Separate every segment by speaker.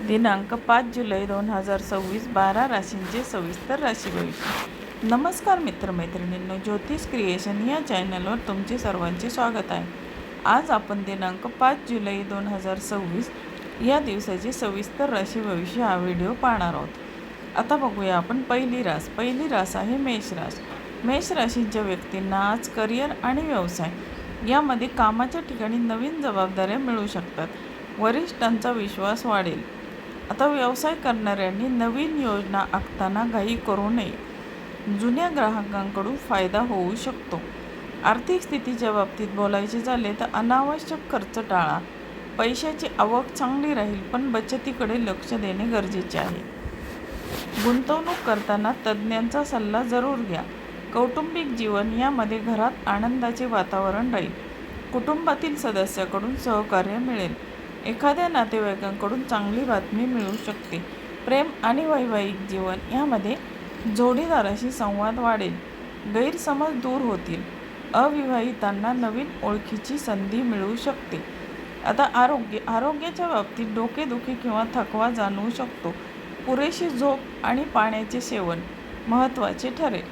Speaker 1: दिनांक 5 जुलै 2026 12 राशींचे सविस्तर राशी भविष्य. नमस्कार मित्रमैत्रिणींनो, ज्योतिष क्रिएशन या चॅनलवर तुमचे सर्वांचे स्वागत आहे. आज आपण दिनांक 5 जुलै 2026 या दिवसाचे सविस्तर राशी भविष्य हा व्हिडिओ पाहणार आहोत. आता बघूया आपण पहिली रास आहे मेष रास. मेष राशीच्या व्यक्तींना आज करिअर आणि व्यवसाय यामध्ये कामाच्या ठिकाणी नवीन जबाबदाऱ्या मिळू शकतात. वरिष्ठांचा विश्वास वाढेल. आता व्यवसाय करणाऱ्यांनी नवीन योजना आखताना घाई करू नये. जुन्या ग्राहकांकडून फायदा होऊ शकतो. आर्थिक स्थितीच्या बाबतीत बोलायचे झाले तर अनावश्यक खर्च टाळा. पैशाची आवक चांगली राहील, पण बचतीकडे लक्ष देणे गरजेचे आहे. गुंतवणूक करताना तज्ज्ञांचा सल्ला जरूर घ्या. कौटुंबिक जीवन यामध्ये घरात आनंदाचे वातावरण राहील. कुटुंबातील सदस्याकडून सहकार्य मिळेल. एखाद्या नातेवाईकांकडून चांगली बातमी मिळू शकते. प्रेम आणि वैवाहिक जीवन यामध्ये जोडीदाराशी संवाद वाढेल. गैरसमज दूर होतील. अविवाहितांना नवीन ओळखीची संधी मिळू शकते. आता आरोग्याच्या बाबतीत डोकेदुखी किंवा थकवा जाणवू शकतो. पुरेशी झोप आणि पाण्याचे सेवन महत्त्वाचे ठरेल.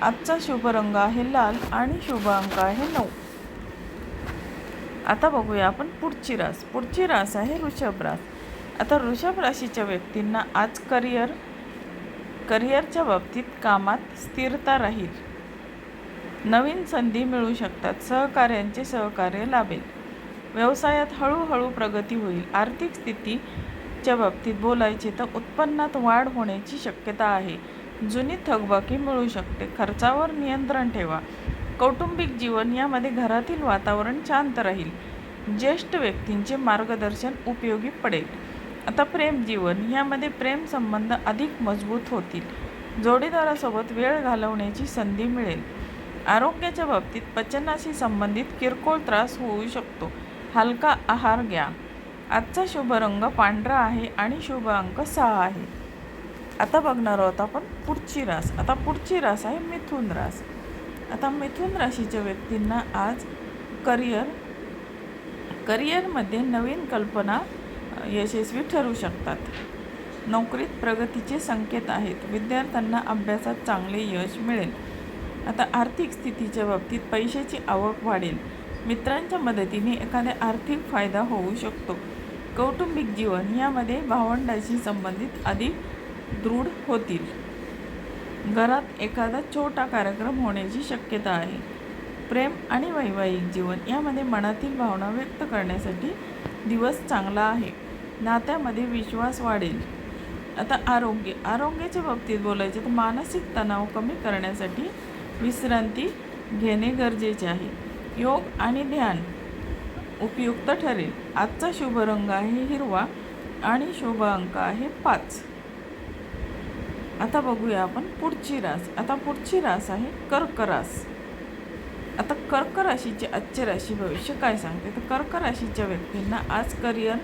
Speaker 1: आजचा शुभ रंग आहे लाल आणि शुभ अंक आहे 9. आता बघूया आपण पुढची रास आहे वृषभ रास. आता वृषभ राशीच्या व्यक्तींना आज करिअरच्या बाबतीत कामात स्थिरता राहील. नवीन संधी मिळू शकतात. सहकाऱ्यांचे सहकार्य लाभेल. व्यवसायात हळूहळू प्रगती होईल. आर्थिक स्थितीच्या बाबतीत बोलायचे तर उत्पन्नात वाढ होण्याची शक्यता आहे. जुनी थकबाकी मिळू शकते. खर्चावर नियंत्रण ठेवा. कौटुंबिक जीवन यामध्ये घरातील वातावरण शांत राहील. ज्येष्ठ व्यक्तींचे मार्गदर्शन उपयोगी पडेल. आता प्रेम जीवन यामध्ये प्रेम संबंध अधिक मजबूत होतील. जोडीदारासोबत वेळ घालवण्याची संधी मिळेल. आरोग्याच्या बाबतीत पचनाशी संबंधित किरकोळ त्रास होऊ शकतो. हलका आहार घ्या. आजचा शुभ रंग पांढरा आहे आणि शुभ अंक 6 आहे. आता बघणार आहोत आपण पुढची रास. आता पुढची रास आहे मिथुन रास. आता मिथुन राशीच्या व्यक्तींना आज करिअरमध्ये नवीन कल्पना यशस्वी ठरू शकतात. नोकरीत प्रगतीचे संकेत आहेत. विद्यार्थ्यांना अभ्यासात चांगले यश मिळेल. आता आर्थिक स्थितीच्या बाबतीत पैशाची आवक वाढेल. मित्रांच्या मदतीने एखादा आर्थिक फायदा होऊ शकतो. कौटुंबिक जीवन यामध्ये भावंडाशी संबंधित अधिक दृढ होतील. घरात एखादा छोटा कार्यक्रम होण्याची शक्यता आहे. प्रेम आणि वैवाहिक जीवन यामध्ये मनातील भावना व्यक्त करण्यासाठी दिवस चांगला आहे. नात्यामध्ये विश्वास वाढेल. आता आरोग्याच्या बाबतीत बोलायचे तर मानसिक तणाव कमी करण्यासाठी विश्रांती घेणे गरजेचे आहे. योग आणि ध्यान उपयुक्त ठरेल. आजचा शुभ रंग आहे हिरवा आणि शुभ अंक आहे 5. आता बघूया आपण पुढची रास. आता पुढची रास आहे कर्क रास. आता कर्क राशीचे आजचे राशी भविष्य काय सांगते तर कर्क राशीच्या व्यक्तींना आज करिअर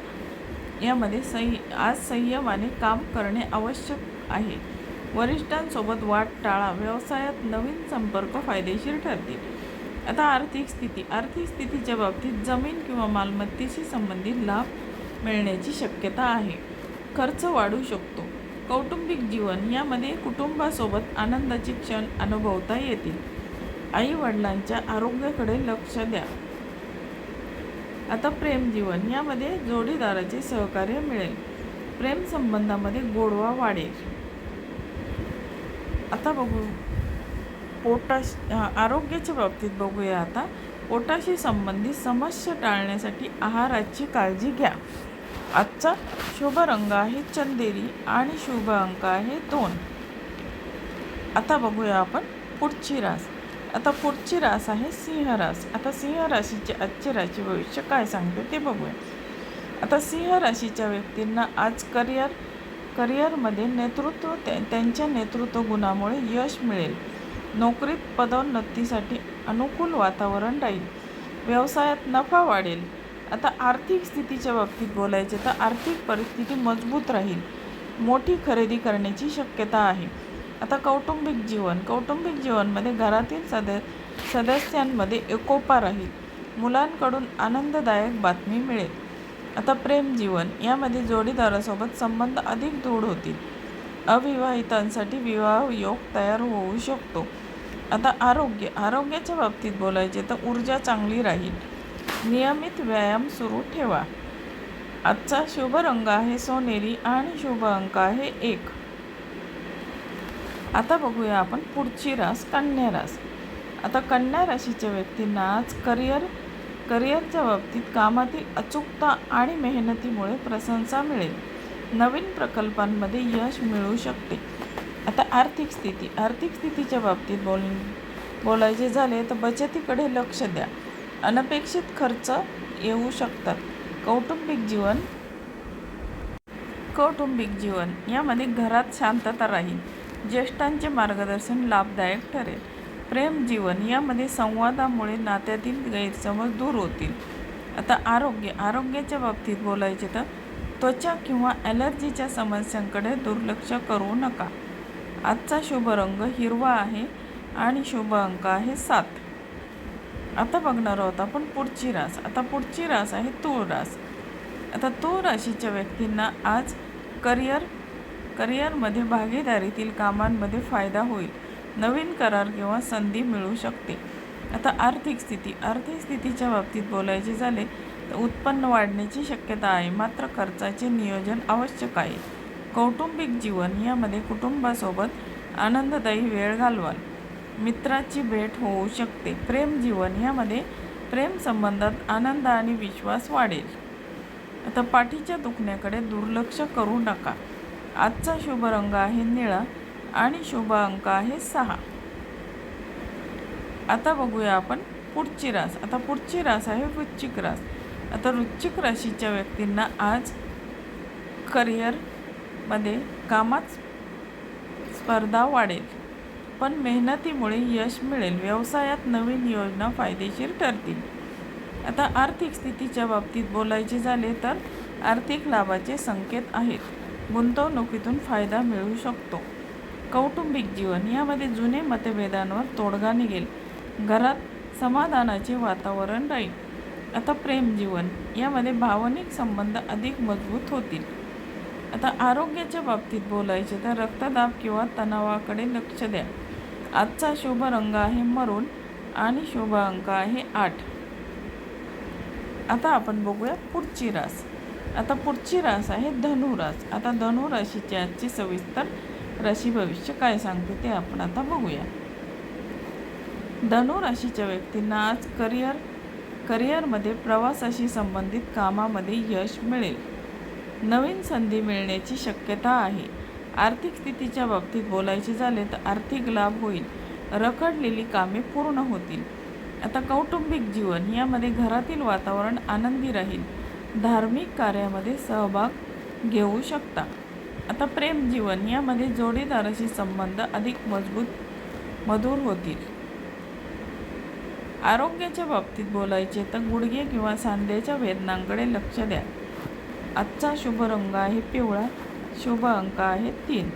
Speaker 1: यामध्ये संयमाने काम करणे आवश्यक आहे. वरिष्ठांसोबत वाद टाळा. व्यवसायात नवीन संपर्क फायदेशीर ठरतील. आता आर्थिक स्थितीच्या बाबतीत जमीन किंवा मालमत्तेशी संबंधित लाभ मिळण्याची शक्यता आहे. खर्च वाढू शकतो. कौटुंबिक जीवन यामध्ये कुटुंबासोबत आनंदाचे क्षण अनुभवता येतील. आई वडिलांच्या आरोग्याकडे लक्ष द्या. आता प्रेम जीवन यामध्ये जोडीदाराचे सहकार्य मिळेल. प्रेम संबंधामध्ये गोडवा वाढेल. आता बघू आरोग्याच्या बाबतीत बघूया. आता पोटाशी संबंधित समस्या टाळण्यासाठी आहाराची काळजी घ्या. आजचा शुभ रंग आहे चंदेरी आणि शुभ अंक आहे 2. आता बघूया आपण पुढची रास. आता पुढची रास आहे सिंह रास. आता सिंह राशीचे आजचे राशी भविष्य काय सांगते ते बघूया. आता सिंह राशीच्या व्यक्तींना आज करिअरमध्ये त्यांच्या नेतृत्व गुणामुळे यश मिळेल. नोकरीत पदोन्नतीसाठी अनुकूल वातावरण राहील. व्यवसायात नफा वाढेल. आता आर्थिक स्थितीच्या बाबतीत बोलायचे तर आर्थिक परिस्थिती मजबूत राहील. मोठी खरेदी करण्याची शक्यता आहे. आता कौटुंबिक जीवनमध्ये घरातील सदस्यांमध्ये एकोपा राहील. मुलांकडून आनंददायक बातमी मिळेल. आता प्रेम जीवन यामध्ये जोडीदारासोबत संबंध अधिक दृढ होतील. अविवाहितांसाठी विवाह योग तयार होऊ शकतो. आता आरोग्याच्या बाबतीत बोलायचे तर ऊर्जा चांगली राहील. नियमित व्यायाम सुरू ठेवा. आजचा शुभ रंग आहे सोनेरी आणि शुभ अंक आहे 1. आता बघूया आपण पुढची रास कन्या रास. आता कन्या राशीच्या व्यक्तींना आज करिअरच्या बाबतीत कामातील अचूकता आणि मेहनतीमुळे प्रशंसा मिळेल. नवीन प्रकल्पांमध्ये यश मिळू शकते. आता आर्थिक स्थितीच्या बाबतीत बोलायचे झाले तर बचतीकडे लक्ष द्या. अनपेक्षित खर्च येऊ शकतात. कौटुंबिक जीवन यामध्ये घरात शांतता राहील. ज्येष्ठांचे मार्गदर्शन लाभदायक ठरेल. प्रेम जीवन यामध्ये संवादामुळे नात्यातील गैरसमज दूर होतील. आता आरोग्याच्या बाबतीत बोलायचे तर त्वचा किंवा ॲलर्जीच्या समस्यांकडे दुर्लक्ष करू नका. आजचा शुभ रंग हिरवा आहे आणि शुभ अंक आहे 7. आता बघणार आहोत आपण पुढची रास. आता पुढची रास आहे तूळ रास. आता तूळ राशीच्या व्यक्तींना आज करिअरमध्ये भागीदारीतील कामांमध्ये फायदा होईल. नवीन करार किंवा संधी मिळू शकते. आता आर्थिक स्थितीच्या बाबतीत बोलायचे झाले तर उत्पन्न वाढण्याची शक्यता आहे, मात्र खर्चाचे नियोजन आवश्यक आहे. कौटुंबिक जीवन यामध्ये कुटुंबासोबत आनंददायी वेळ घालवाल. मित्राची भेट होऊ शकते. प्रेम जीवन यामध्ये प्रेम संबंधात आनंद आणि विश्वास वाढेल. आता पाठीच्या दुखण्याकडे दुर्लक्ष करू नका. आजचा शुभ रंग आहे निळा आणि शुभ अंक आहे 6. आता बघूया आपण पुढची रास. आता पुढची रास आहे वृश्चिक रास. आता वृश्चिक राशीच्या व्यक्तींना आज करिअरमध्ये कामात स्पर्धा वाढेल, पण मेहनतीमुळे यश मिळेल. व्यवसायात नवीन योजना फायदेशीर ठरतील. आता आर्थिक स्थितीच्या बाबतीत बोलायचे झाले तर आर्थिक लाभाचे संकेत आहेत. गुंतवणुकीतून फायदा मिळू शकतो. कौटुंबिक जीवन यामध्ये जुने मतभेदांवर तोडगा निघेल. घरात समाधानाचे वातावरण राहील. आता प्रेम जीवन यामध्ये भावनिक संबंध अधिक मजबूत होतील. आता आरोग्याच्या बाबतीत बोलायचे तर रक्तदाब किंवा तणावाकडे लक्ष द्या. आजचा शुभ रंग आहे मरून आणि शुभ अंक आहे 8. आता आपण बघूया पुढची रास. आता पुढची रास आहे धनुरास. आता धनुराशीची आजची सविस्तर राशी भविष्य काय सांगते ते आपण आता बघूया. धनुराशीच्या व्यक्तींना आज करिअरमध्ये प्रवासाशी संबंधित कामामध्ये यश मिळेल. नवीन संधी मिळण्याची शक्यता आहे. आर्थिक स्थितीच्या बाबतीत बोलायचे झाले तर आर्थिक लाभ होईल. रखडलेली कामे पूर्ण होतील. आता कौटुंबिक जीवन यामध्ये घरातील वातावरण आनंदी राहील. धार्मिक कार्यामध्ये सहभाग घेऊ शकता. आता प्रेम जीवन यामध्ये जोडीदाराशी संबंध अधिक मधुर होतील. आरोग्याच्या बाबतीत बोलायचे तर गुडघे किंवा सांध्याच्या वेदनांकडे लक्ष द्या. आजचा शुभ रंग आहे पिवळा. शुभ अंक आहे 3.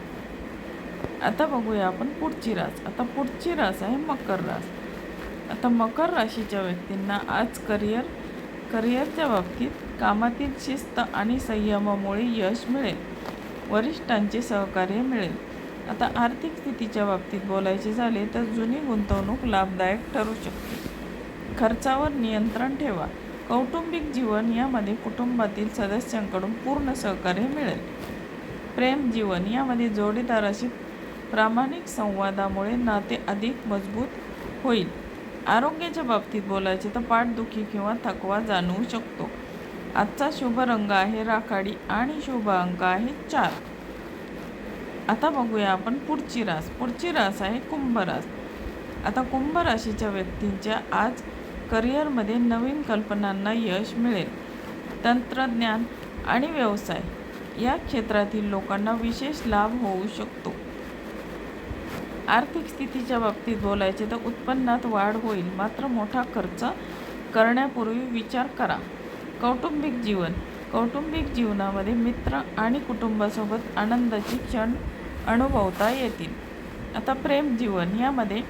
Speaker 1: आता बघूया आपण पुढची रास. आता पुढची रास आहे मकर रास. आता मकर राशीच्या व्यक्तींना आज करिअरच्या बाबतीत कामातील शिस्त आणि संयमामुळे यश मिळेल. वरिष्ठांचे सहकार्य मिळेल. आता आर्थिक स्थितीच्या बाबतीत बोलायचे झाले तर जुनी गुंतवणूक लाभदायक ठरू शकते. खर्चावर नियंत्रण ठेवा. कौटुंबिक जीवन यामध्ये कुटुंबातील सदस्यांकडून पूर्ण सहकार्य मिळेल. प्रेम जीवन यामध्ये जोडीदाराशी प्रामाणिक संवादामुळे नाते अधिक मजबूत होईल. आरोग्याच्या बाबतीत बोलायचे तर पाठदुखी किंवा थकवा जाणवू शकतो. आजचा शुभ रंग आहे राखाडी आणि शुभ अंक आहे 4. आता बघूया आपण पुढची रास. पुढची रास आहे कुंभ रास. आता कुंभ राशीच्या व्यक्तींच्या आज करिअरमध्ये नवीन कल्पनांना यश मिळेल. तंत्रज्ञान आणि व्यवसाय या क्षेत्रातील लोकांना विशेष लाभ होऊ शकतो. आर्थिक स्थितीच्या बाबतीत बोलायचे तर उत्पन्नात वाढ होईल, मात्र मोठा खर्च करण्यापूर्वी विचार करा. कौटुंबिक जीवनामध्ये मित्र आणि कुटुंबासोबत आनंदाचे क्षण अनुभवता येतील. आता प्रेम जीवन यामध्ये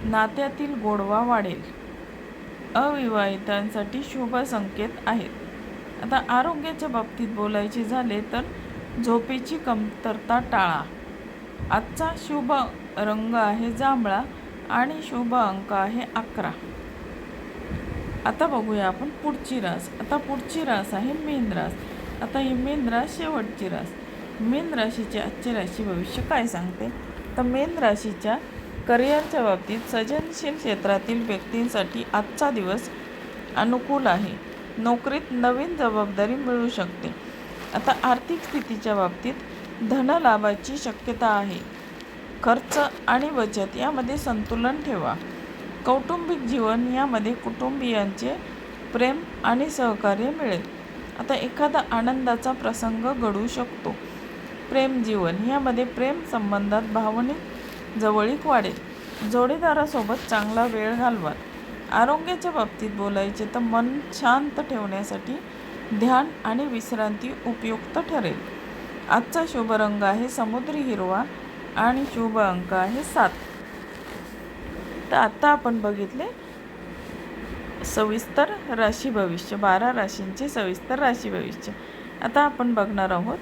Speaker 1: नात्यातील गोडवा वाढेल. अविवाहितांसाठी शुभ संकेत आहेत. आता आरोग्याच्या बाबतीत बोलायचे झाले तर झोपेची कमतरता टाळा. आजचा शुभ रंग आहे जांभळा आणि शुभ अंक आहे 11. आता बघूया आपण पुढची रास. आता पुढची रास आहे मीन रास. आता ही मीन रास शेवटची रास. मीन राशीचे आजचे राशी भविष्य काय सांगते तर मीन राशीच्या करिअरच्या बाबतीत सर्जनशील क्षेत्रातील व्यक्तींसाठी आजचा दिवस अनुकूल आहे. नोकरीत नवीन जबाबदारी मिळू शकते. आता आर्थिक स्थितीच्या बाबतीत धनलाभाची शक्यता आहे. खर्च आणि बचत यामध्ये संतुलन ठेवा. कौटुंबिक जीवन यामध्ये कुटुंबियांचे प्रेम आणि सहकार्य मिळेल. आता एखादा आनंदाचा प्रसंग घडू शकतो. प्रेम जीवन यामध्ये प्रेम संबंधात भावनिक जवळीक वाढेल. जोडीदारासोबत चांगला वेळ घालवा. आरोग्याच्या बाबतीत बोलायचे तर मन शांत ठेवण्यासाठी ध्यान आणि विश्रांती उपयुक्त ठरेल. आजचा शुभ रंग आहे समुद्री हिरवा आणि शुभ अंक आहे 7. तर आता आपण बघितले सविस्तर राशी भविष्य, 12 राशींचे सविस्तर राशी भविष्य. आता आपण बघणार आहोत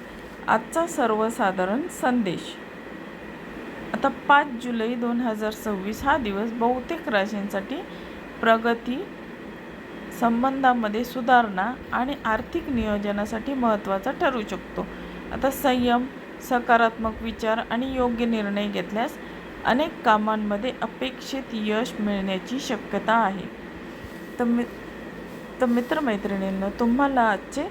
Speaker 1: आजचा सर्वसाधारण संदेश. आता 5 जुलै 2026 हा दिवस बहुतेक राशींसाठी प्रगती, संबंधामध्ये सुधारणा आणि आर्थिक नियोजनासाठी महत्त्वाचा ठरू शकतो. आता संयम, सकारात्मक विचार आणि योग्य निर्णय घेतल्यास अनेक कामांमध्ये अपेक्षित यश मिळण्याची शक्यता आहे. तर मित्रमैत्रिणींनो, तुम्हाला आजचे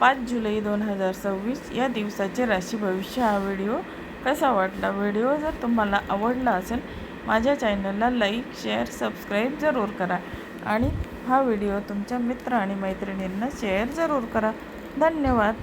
Speaker 1: 5 जुलै 2026 या दिवसाचे राशी भविष्य हा व्हिडिओ कसा वाटला? व्हिडिओ जर तुम्हाला आवडला असेल माझ्या चॅनलला लाईक, शेअर, सबस्क्राईब जरूर करा आणि हा व्हिडिओ तुमच्या मित्र आणि मैत्रिणींना शेअर जरूर करा. धन्यवाद.